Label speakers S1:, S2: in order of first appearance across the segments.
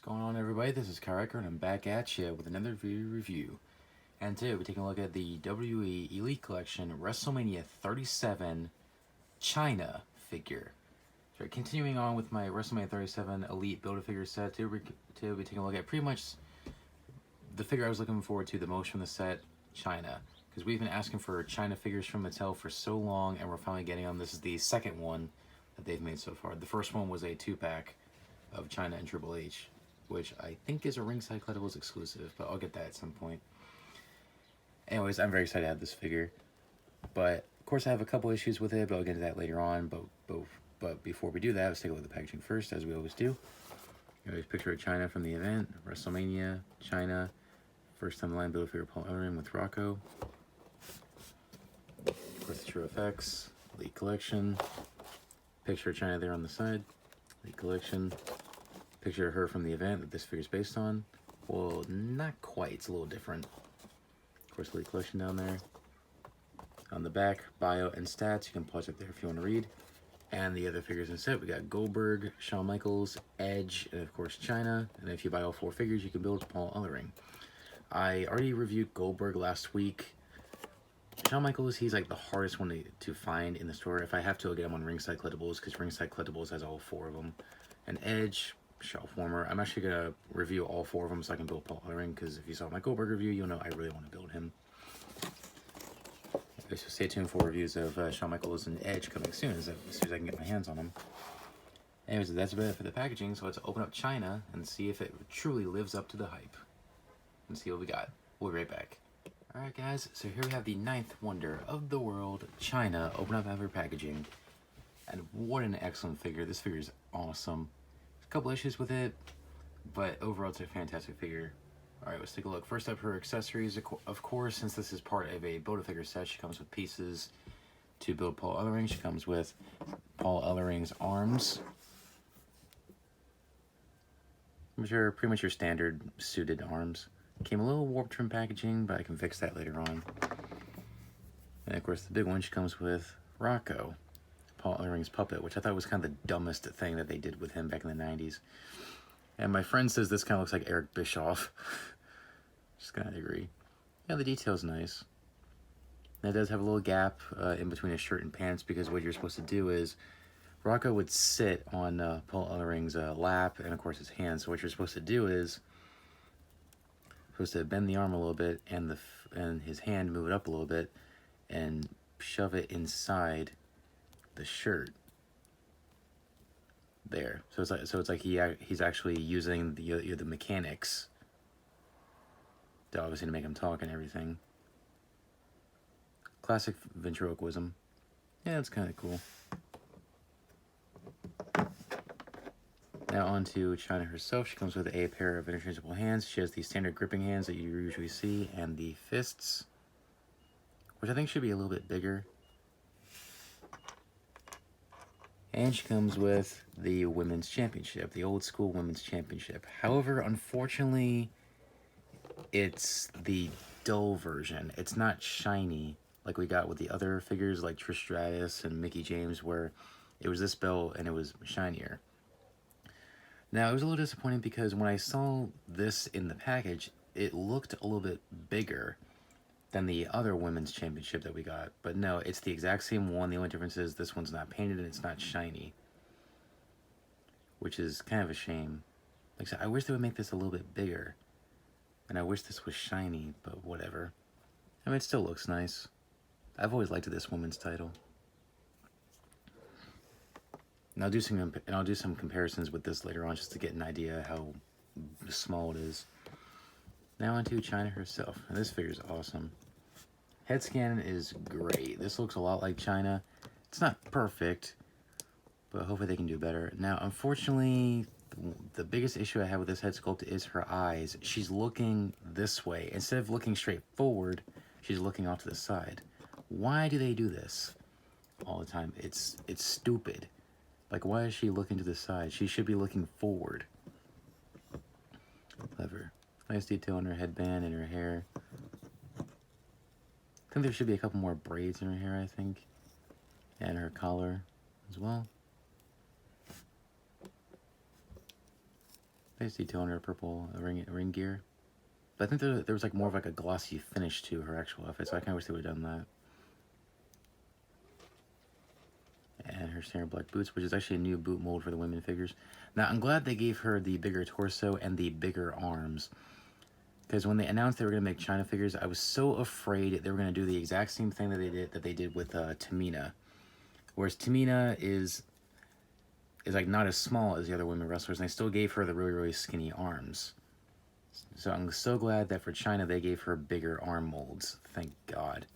S1: going on, everybody? This is Kyriker, and I'm back at you with another video review. And today we're taking a look at the WWE Elite Collection Wrestlemania 37 Chyna figure. So continuing on with my WrestleMania 37 Elite Build-A-Figure set, today we'll be taking a look at pretty much the figure I was looking forward to the most from the set, Chyna. Because we've been asking for Chyna figures from Mattel for so long, and we're finally getting them. This is the second one that they've made so far. The first one was a 2-pack of Chyna and Triple H, which I think is a Ringside Collectibles exclusive, but I'll get that at some point. Anyways, I'm very excited to have this figure, but of course I have a couple issues with it, but I'll get into that later on. But before we do that, let's take a look at the packaging first, as we always do. Here's a picture of Chyna from the event, WrestleMania, Chyna, first time line Build-A-Figure Paul Ellering with Rocco. Of course, the True FX, Elite Collection, picture of Chyna there on the side, Elite Collection. Picture of her from the event that this figure is based on. Well, not quite. It's a little different. Of course, Elite Collection down there. On the back, bio and stats. You can pause it there if you want to read. And the other figures in the set, we got Goldberg, Shawn Michaels, Edge, and of course Chyna. And if you buy all 4 figures, you can build Paul Ellering. I already reviewed Goldberg last week. Shawn Michaels, he's like the hardest one to find in the store. If I have to, I'll get him on Ringside Collectibles, because Ringside Collectibles has all 4 of them. And Edge, shelf warmer. I'm actually going to review all 4 of them so I can build Paul Ellering, because if you saw my Goldberg review, you'll know I really want to build him. Okay, so stay tuned for reviews of Shawn Michaels and Edge coming soon, as soon as I can get my hands on them. Anyways, that's about it for the packaging, so let's open up Chyna and see if it truly lives up to the hype. And see what we got. We'll be right back. Alright guys, so here we have the 9th wonder of the world, Chyna. Open up every packaging. And what an excellent figure. This figure is awesome. A couple issues with it, but overall it's a fantastic figure. Alright, let's take a look. First up, her accessories. Of course, since this is part of a Build-A-Figure set, she comes with pieces to build Paul Ellering. She comes with Paul Ellering's arms, which are pretty much your standard suited arms. Came a little warped from packaging, but I can fix that later on. And of course, the big one, she comes with Rocco, Paul Ellering's puppet, which I thought was kind of the dumbest thing that they did with him back in the 90s. And my friend says this kind of looks like Eric Bischoff. Just kind of agree. Yeah, the detail's nice. And it does have a little gap in between his shirt and pants, because what you're supposed to do is Rocco would sit on Paul Ellering's lap and, of course, his hands. So what you're supposed to do is supposed to bend the arm a little bit and his hand, move it up a little bit and shove it inside the shirt there. So it's like he's actually using the mechanics to obviously make him talk and everything. Classic ventriloquism. Yeah, it's kind of cool. Now on to Chyna herself. She comes with a pair of interchangeable hands. She has the standard gripping hands that you usually see, and the fists, which I think should be a little bit bigger. And she comes with the Women's Championship, the old school Women's Championship. However, unfortunately, it's the dull version. It's not shiny like we got with the other figures like Trish Stratus and Mickie James, where it was this belt and it was shinier. Now, it was a little disappointing because when I saw this in the package, it looked a little bit bigger than the other Women's Championship that we got. But no, it's the exact same one. The only difference is this one's not painted and it's not shiny, which is kind of a shame. Like I said, I wish they would make this a little bit bigger, and I wish this was shiny, but whatever. I mean, it still looks nice. I've always liked this women's title. And I'll do some comparisons with this later on, just to get an idea how small it is. Now onto Chyna herself. And this figure is awesome. Head scan is great. This looks a lot like Chyna. It's not perfect, but hopefully they can do better. Now, unfortunately, the biggest issue I have with this head sculpt is her eyes. She's looking this way. Instead of looking straight forward, she's looking off to the side. Why do they do this all the time? It's stupid. Like, why is she looking to the side? She should be looking forward. Clever. Nice detail in her headband and her hair. I think there should be a couple more braids in her hair, I think. And her collar as well. Nice detail on her purple ring gear. But I think there was like more of like a glossy finish to her actual outfit, so I kind of wish they would have done that. And her standard black boots, which is actually a new boot mold for the women figures. Now, I'm glad they gave her the bigger torso and the bigger arms. Because when they announced they were going to make Chyna figures, I was so afraid they were going to do the exact same thing that they did with Tamina. Whereas Tamina is like not as small as the other women wrestlers, and they still gave her the really, really skinny arms. So I'm so glad that for Chyna, they gave her bigger arm molds. Thank God.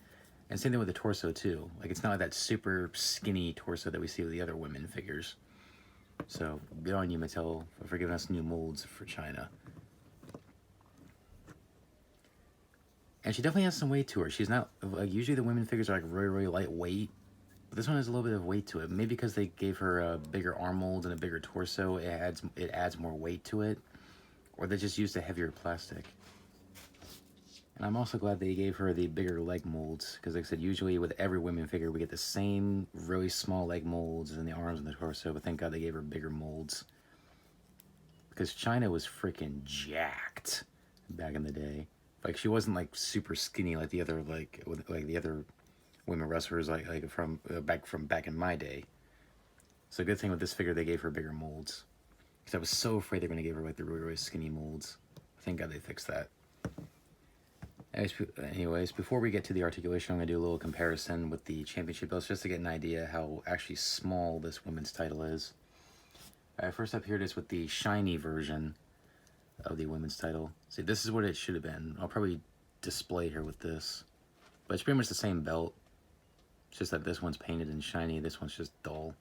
S1: And same thing with the torso, too. Like, it's not like that super skinny torso that we see with the other women figures. So, good on you, Mattel, for giving us new molds for Chyna. And she definitely has some weight to her. She's not... Like, usually the women figures are, like, really, really lightweight. But this one has a little bit of weight to it. Maybe because they gave her a bigger arm mold and a bigger torso, it adds more weight to it. Or they just used a heavier plastic. And I'm also glad they gave her the bigger leg molds, because like I said, usually with every women figure, we get the same really small leg molds in the arms and the torso, but thank God they gave her bigger molds. Because Chyna was freaking jacked back in the day. Like, she wasn't like super skinny like the other like the other women wrestlers like from back in my day. So good thing with this figure they gave her bigger molds. Because I was so afraid they're going to give her like the really, really skinny molds. Thank God they fixed that. Anyways, before we get to the articulation, I'm going to do a little comparison with the championship belts just to get an idea how actually small this women's title is. Alright, first up here it is with the shiny version of the women's title. See, this is what it should have been. I'll probably display here with this. But it's pretty much the same belt. It's just that this one's painted in shiny, this one's just dull.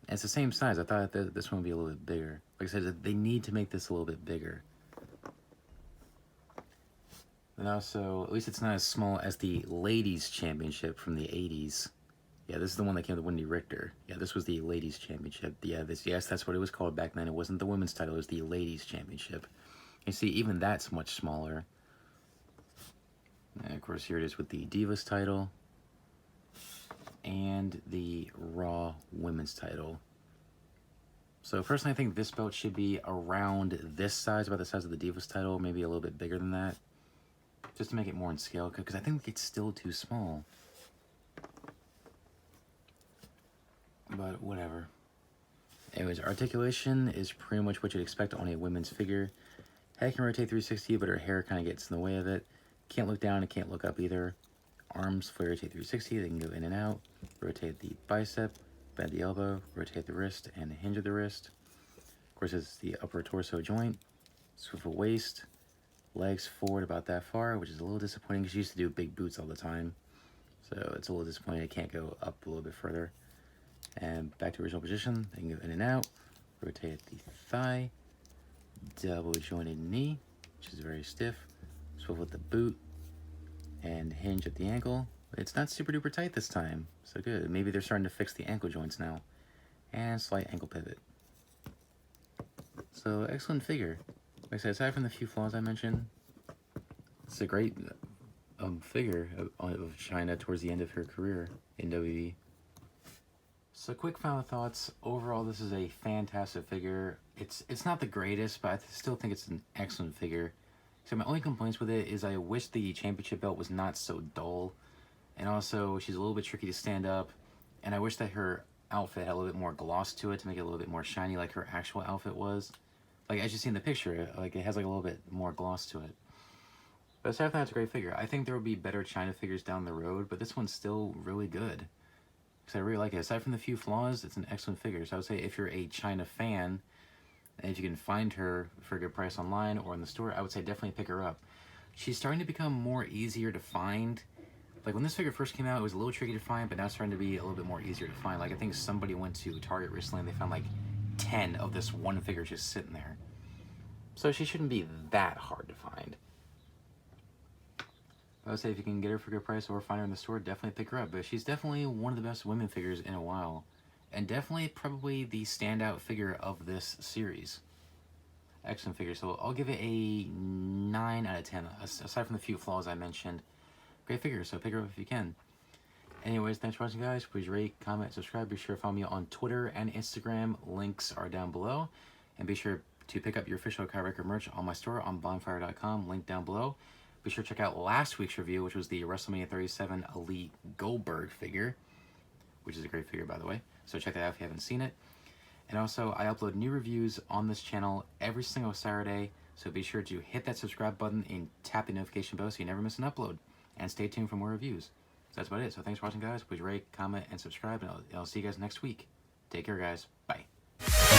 S1: And it's the same size. I thought that this one would be a little bit bigger. Like I said, they need to make this a little bit bigger. And also, at least it's not as small as the Ladies Championship from the 80s. Yeah, this is the one that came with Wendy Richter. Yeah, this was the Ladies Championship. Yeah, yes, that's what it was called back then. It wasn't the women's title, it was the Ladies Championship. You see, even that's much smaller. And of course, here it is with the Divas title. And the Raw Women's title. So personally, I think this belt should be around this size, about the size of the Divas title, maybe a little bit bigger than that. Just to make it more in scale, because I think it's still too small. But whatever. Anyways, articulation is pretty much what you'd expect on a women's figure. Head can rotate 360, but her hair kind of gets in the way of it. Can't look down and can't look up either. Arms fully rotate 360, they can go in and out. Rotate the bicep, bend the elbow, rotate the wrist, and hinge of the wrist. Of course, it's the upper torso joint. Swivel waist. Legs forward about that far, which is a little disappointing because she used to do big boots all the time. So it's a little disappointing it can't go up a little bit further. And back to original position, they can go in and out. Rotate the thigh. Double jointed knee, which is very stiff. Swivel with the boot. And hinge at the ankle. It's not super duper tight this time, so good. Maybe they're starting to fix the ankle joints now. And slight ankle pivot. So excellent figure. Like I said, aside from the few flaws I mentioned, it's a great figure of Chyna towards the end of her career in WWE. So quick final thoughts. Overall, this is a fantastic figure. It's not the greatest, but I still think it's an excellent figure. So my only complaints with it is I wish the championship belt was not so dull. And also, she's a little bit tricky to stand up. And I wish that her outfit had a little bit more gloss to it to make it a little bit more shiny like her actual outfit was. Like, as you see in the picture, like, it has, like, a little bit more gloss to it. But aside from that, it's a great figure. I think there will be better Chyna figures down the road, but this one's still really good. Because I really like it. Aside from the few flaws, it's an excellent figure. So I would say if you're a Chyna fan, and if you can find her for a good price online or in the store, I would say definitely pick her up. She's starting to become more easier to find. Like, when this figure first came out, it was a little tricky to find, but now it's starting to be a little bit more easier to find. Like, I think somebody went to Target recently and they found, like, 10 of this one figure just sitting there. So she shouldn't be that hard to find. I would say if you can get her for a good price or find her in the store, definitely pick her up. But she's definitely one of the best women figures in a while. And definitely probably the standout figure of this series. Excellent figure. So I'll give it a 9 out of 10. Aside from the few flaws I mentioned. Great figure, so pick her up if you can. Anyways, thanks for watching, guys. Please rate, comment, subscribe. Be sure to follow me on Twitter and Instagram. Links are down below. And be sure to pick up your official Skywrecker merch on my store on bonfire.com, link down below. Be sure to check out last week's review, which was the WrestleMania 37 Elite Goldberg figure, which is a great figure, by the way. So check that out if you haven't seen it. And also, I upload new reviews on this channel every single Saturday, so be sure to hit that subscribe button and tap the notification bell so you never miss an upload. And stay tuned for more reviews. So that's about it. So thanks for watching, guys. Please rate, comment, and subscribe, and I'll see you guys next week. Take care, guys. Bye.